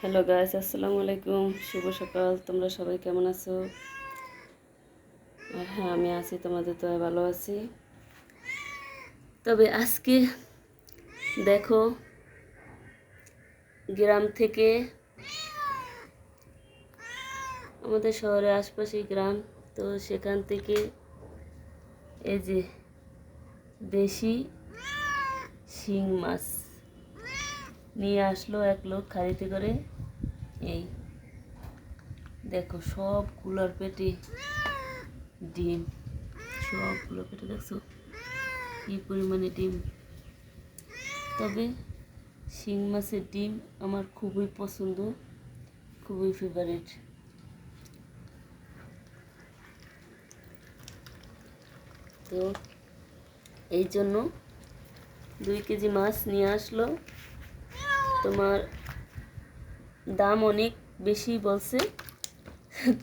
Hello guys, আসসালামু আলাইকুম। শুভ সকাল। তোমরা সবাই কেমন আছো? হ্যাঁ, আমি আছি, তোমাদের তো ভালো আছি। তবে আজকে দেখো, গ্রাম থেকে আমাদের শহরের আশপাশে গ্রাম, তো সেখান থেকে এই যে দেশি শিং মাছ নিয়ে আসলো এক লোক খাড়িতে করে। এই দেখো, সবগুলোর পেটে ডিম, সবগুলো পেটে দেখছো কি পরিমাণে ডিম। তবে শিং মাছের ডিম আমার খুবই পছন্দ, খুবই ফেভারিট। তো এই জন্য 2 কেজি মাছ নিয়ে আসলো। তোমার দাম অনেক বেশি বলছে,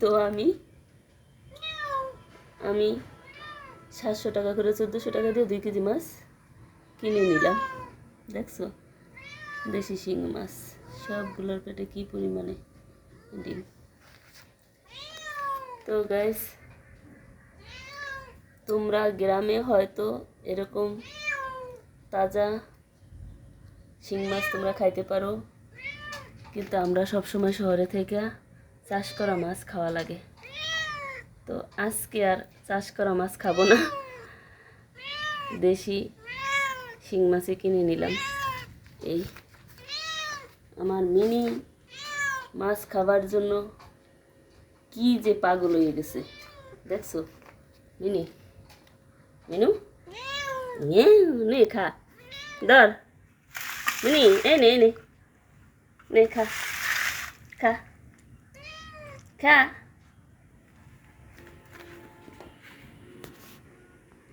তো আমি 700 টাকা করে, 1400 টাকা দিয়ে 2 কেজি মাছ কিনে নিলাম। দেখছো, দেশি শিং মাছ, সবগুলোর পেটে কি পরিমাণে ডিম। তো গাইস, তোমরা গ্রামে হয়তো এরকম তাজা শিং মাছ তোমরা খাইতে পারো, কিন্তু আমরা সবসময় শহরে থেকে চাষ করা মাছ খাওয়া লাগে। তো আজকে আর চাষ করা মাছ খাবো না, দেশি শিং মাছই কিনে নিলাম। এই আমার মিনি মাছ খাবার জন্য কি যে পাগল হয়ে গেছে, দেখছো? মিনি, মিনু, নে খা, ধর মিনি, এই নে নে নে, খা খা খা।